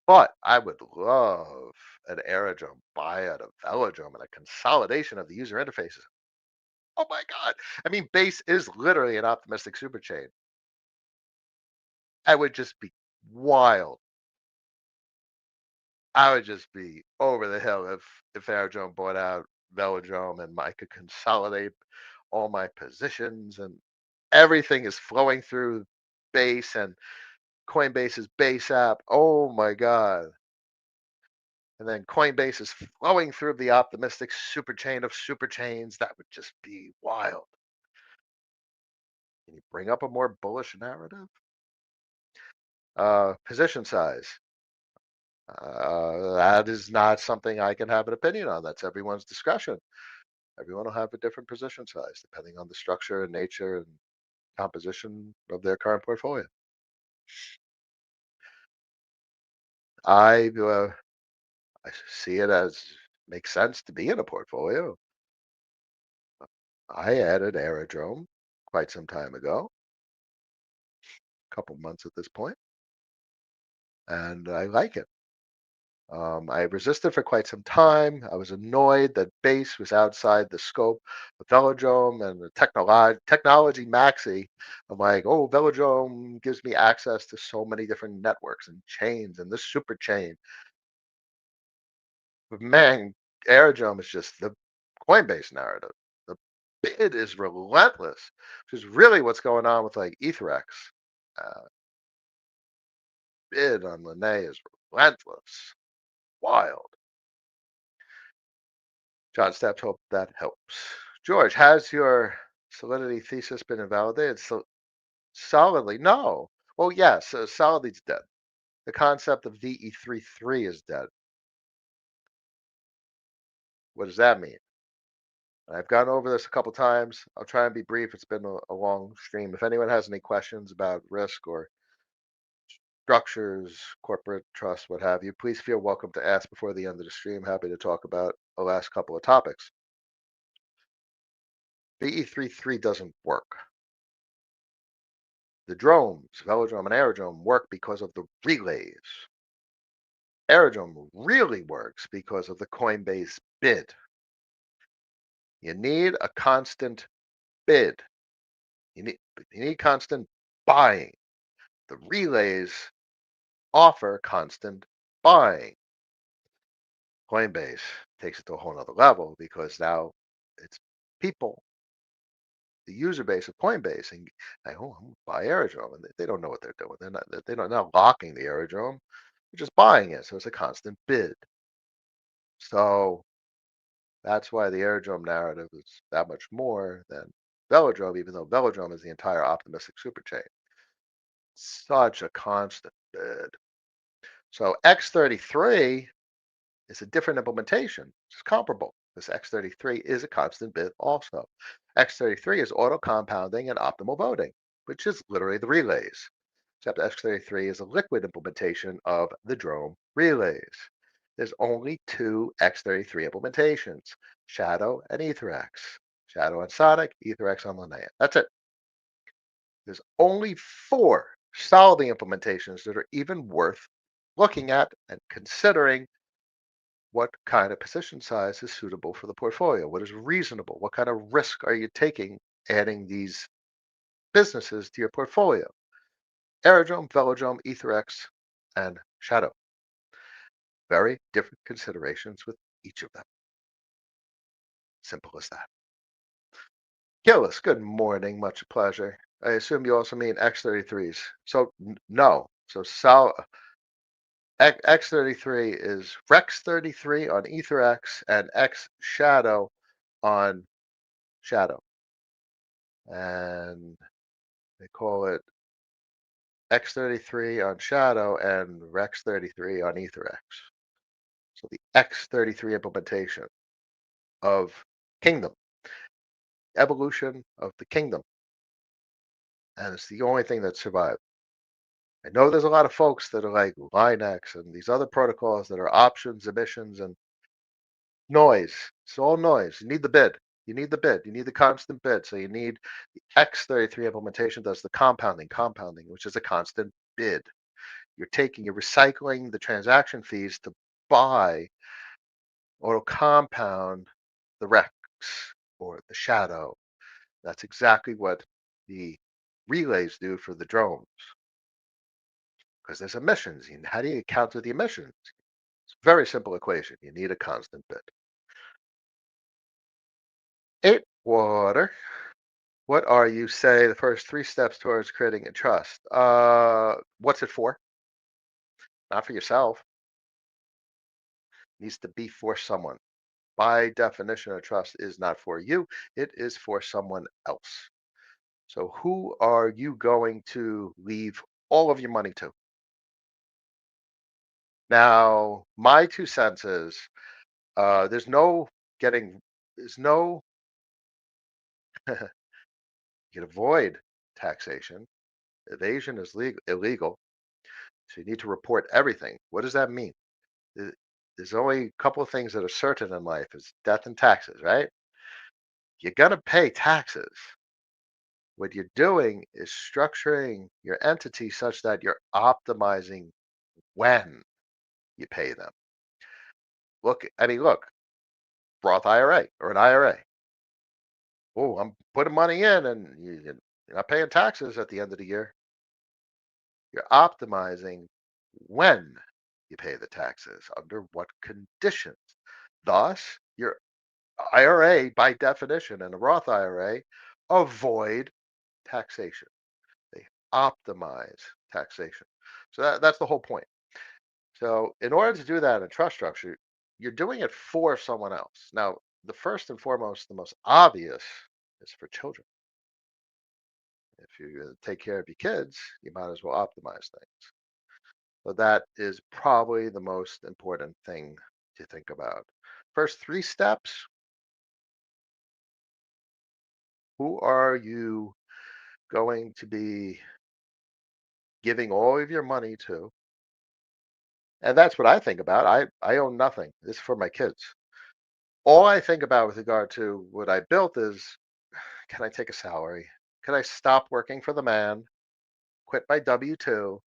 But I would love an aerodrome buyout of velodrome and a consolidation of the user interfaces. Oh my God. I mean, Base is literally an optimistic super chain. I would just be wild. I would just be over the hill if Aerodrome bought out Velodrome and I could consolidate all my positions and everything is flowing through Base and Coinbase's Base app. Oh my God. And then Coinbase is flowing through the optimistic super chain of super chains. That would just be wild. Can you bring up a more bullish narrative? Position size. That is not something I can have an opinion on. That's everyone's discretion. Everyone will have a different position size depending on the structure and nature and composition of their current portfolio. I I see it as makes sense to be in a portfolio. I added Aerodrome quite some time ago, a couple months at this point, and I like it. I resisted for quite some time. I was annoyed that Base was outside the scope of Velodrome and the technology maxi. I'm like, oh, Velodrome gives me access to so many different networks and chains and this super chain. But man, Aerodrome is just the Coinbase narrative. The bid is relentless, which is really what's going on with like EtherX. Uh, Bid on Linné is relentless, wild. John Steps, hope that helps. George, has your solidity thesis been invalidated? So solidly, no. Well, yes, solidity's dead. The concept of VE33 is dead. What does that mean? I've gone over this a couple times. I'll try and be brief. It's been a long stream. If anyone has any questions about risk or structures, corporate trust, what have you, please feel welcome to ask before the end of the stream. Happy to talk about the last couple of topics. VE33 doesn't work. The drones, Velodrome and Aerodrome, work because of the relays. Aerodrome really works because of the Coinbase bid. You need a constant bid. You need constant buying. The relays offer constant buying. Coinbase takes it to a whole nother level because now it's people, the user base of Coinbase, and like, oh, I'm gonna buy Aerodrome, and they don't know what they're doing. They're not locking the Aerodrome. They're just buying it, so it's a constant bid. So that's why the Aerodrome narrative is that much more than Velodrome, even though Velodrome is the entire optimistic superchain. Such a constant bid. So X33 is a different implementation. It's comparable. This X33 is a constant bit also. X33 is auto compounding and optimal voting, which is literally the relays. Except X33 is a liquid implementation of the Drome relays. There's only two X33 implementations, Shadow and EtherX. Shadow on Sonic, EtherX on Linnea. That's it. There's only four Solidity implementations that are even worth looking at and considering what kind of position size is suitable for the portfolio, what is reasonable, what kind of risk are you taking adding these businesses to your portfolio. Aerodrome, Velodrome, EtherX, and Shadow. Very different considerations with each of them. Simple as that. Gillis, good morning. Much pleasure. I assume you also mean X33s. So, no. So, X33 is Rex 33 on EtherX and X Shadow on Shadow. And they call it X33 on Shadow and Rex 33 on EtherX. So the X33 implementation of Kingdom, evolution of the Kingdom. And it's the only thing that survived. I know there's a lot of folks that are like Linex and these other protocols that are options, emissions, and noise. It's all noise. You need the bid. You need the bid. You need the constant bid. So you need the X33 implementation does the compounding, which is a constant bid. You're recycling the transaction fees to buy or to compound the Rex or the Shadow. That's exactly what the relays do for the drones. because there's emissions. How do you account for the emissions? It's a very simple equation. You need a constant bit. 8, water. What are you say the first 3 steps towards creating a trust? What's it for? Not for yourself. It needs to be for someone. By definition, a trust is not for you. It is for someone else. So who are you going to leave all of your money to? Now, my 2 cents is, there's no getting there's no you can avoid taxation. Evasion is illegal, so you need to report everything. What does that mean? Th- There's only a couple of things that are certain in life is death and taxes, right? You're gonna pay taxes. What you're doing is structuring your entity such that you're optimizing when you pay them. Look, Roth IRA or an IRA. Oh, I'm putting money in and you're not paying taxes at the end of the year. You're optimizing when you pay the taxes, under what conditions. Thus, your IRA, by definition, and a Roth IRA avoid taxation. They optimize taxation. So that's the whole point. So, in order to do that in a trust structure, you're doing it for someone else. Now, the first and foremost, the most obvious is for children. If you take care of your kids, you might as well optimize things. So, that is probably the most important thing to think about. First 3 steps, who are you going to be giving all of your money to? And that's what I think about. I own nothing. This is for my kids. All I think about with regard to what I built is, can I take a salary? Can I stop working for the man, quit my W 2,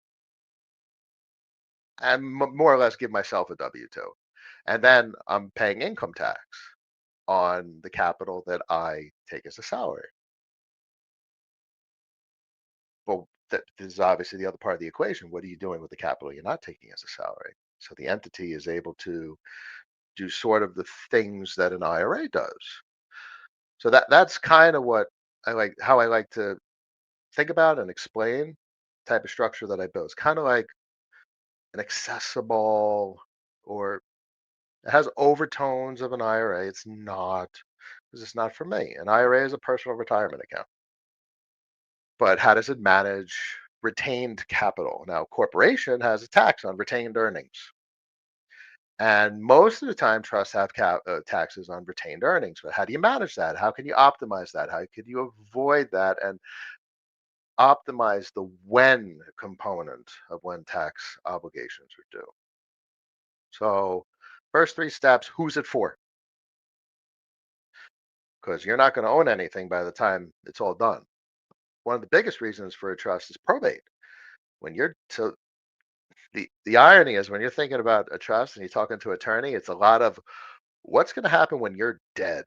and more or less give myself a W 2? And then I'm paying income tax on the capital that I take as a salary. Well, that is obviously the other part of the equation. What are you doing with the capital you're not taking as a salary? So the entity is able to do sort of the things that an IRA does. So that's kind of what how I like to think about and explain type of structure that I build. It's kind of like an accessible, or it has overtones of an IRA. It's not, because it's not for me. An IRA is a personal retirement account. But how does it manage retained capital? Now, corporation has a tax on retained earnings. And most of the time, trusts have taxes on retained earnings. But how do you manage that? How can you optimize that? How can you avoid that and optimize the when component of when tax obligations are due? So, first 3 steps, who's it for? Because you're not going to own anything by the time it's all done. One of the biggest reasons for a trust is probate. When you're so the irony is when you're thinking about a trust and you're talking to an attorney, it's a lot of what's going to happen when you're dead.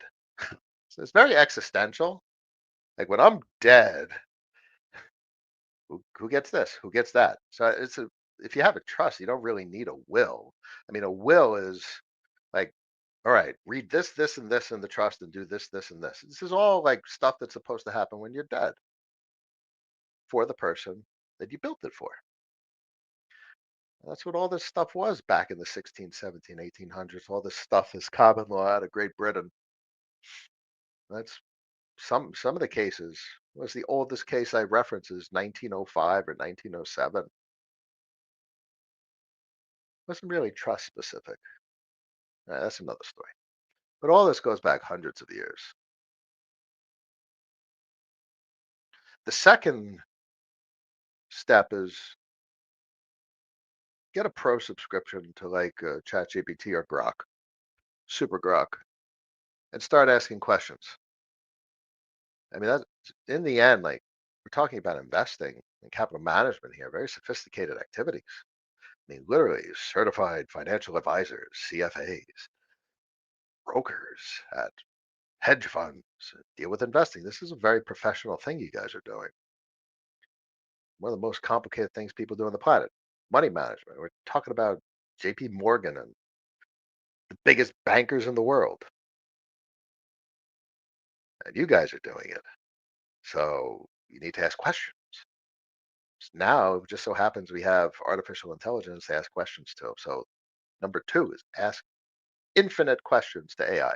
So it's very existential. Like when I'm dead, who gets this? Who gets that? So if you have a trust, you don't really need a will. I mean, a will is like, all right, read this, this, and this in the trust and do this, this, and this. This is all like stuff that's supposed to happen when you're dead for the person that you built it for. That's what all this stuff was back in the 16, 17, 1800s. All this stuff is common law out of Great Britain. That's some of the cases. Was the oldest case I reference is 1905 or 1907. Wasn't really trust specific. That's another story. But all this goes back hundreds of years. The second step is get a pro subscription to like ChatGPT or Grok, Super Grok, and start asking questions. I mean, that's in the end, like we're talking about investing and capital management here, very sophisticated activities. I mean, literally certified financial advisors, CFAs, brokers at hedge funds deal with investing. This is a very professional thing you guys are doing. One of the most complicated things people do on the planet. money management. We're talking about JP Morgan and the biggest bankers in the world. And you guys are doing it. So you need to ask questions. Now, it just so happens we have artificial intelligence to ask questions to. So number two is ask infinite questions to AI.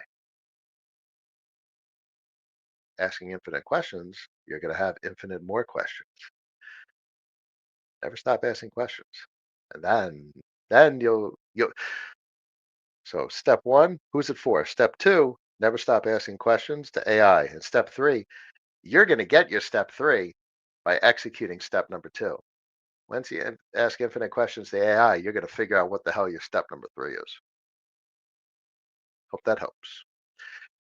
Asking infinite questions, you're going to have infinite more questions. Never stop asking questions. And then you'll so step one, who's it for? Step two, never stop asking questions to AI. And step three, you're going to get your step three by executing step number two. Once you ask infinite questions to AI, you're going to figure out what the hell your step number three is. Hope that helps.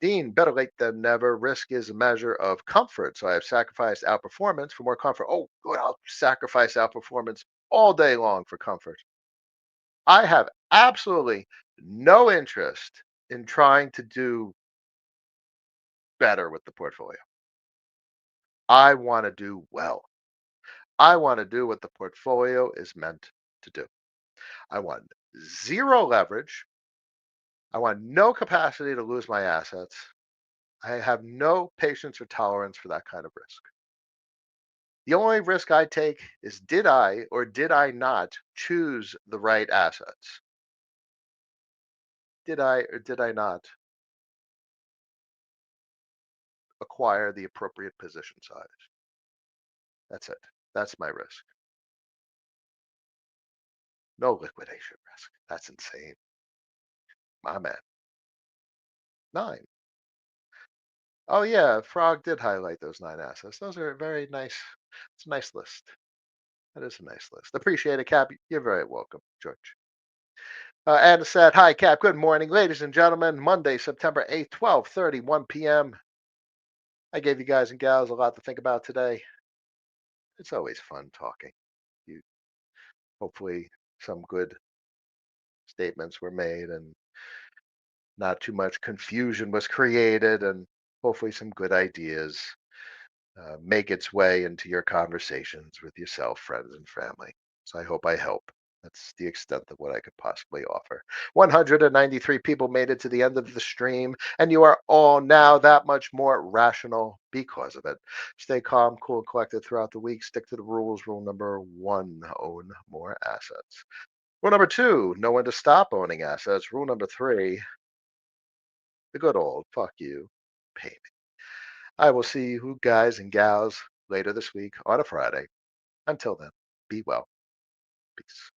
Dean, better late than never. Risk is a measure of comfort. So I have sacrificed outperformance for more comfort. Oh, good. I'll sacrifice outperformance all day long for comfort. I have absolutely no interest in trying to do better with the portfolio. I want to do well. I want to do what the portfolio is meant to do. I want zero leverage. I want no capacity to lose my assets. I have no patience or tolerance for that kind of risk. The only risk I take is did I or did I not choose the right assets? Did I or did I not acquire the appropriate position size? That's it. That's my risk. No liquidation risk. That's insane. My man. Nine. Oh yeah, Frog did highlight those nine assets. Those are very nice. It's a nice list. That is a nice list. Appreciate it, Cap. You're very welcome, George. Anna said, "Hi, Cap. Good morning, ladies and gentlemen. Monday, September 8th, 12:30, 1 p.m. I gave you guys and gals a lot to think about today. It's always fun talking. You hopefully some good statements were made and not too much confusion was created, and hopefully some good ideas make its way into your conversations with yourself, friends, and family. So I hope I help. That's the extent of what I could possibly offer. 193 people made it to the end of the stream, and you are all now that much more rational because of it. Stay calm, cool, and collected throughout the week. Stick to the rules. Rule number one, own more assets. Rule number two, know when to stop owning assets. Rule number three, the good old fuck you, pay me. I will see you guys and gals later this week on a Friday. Until then, be well. Peace.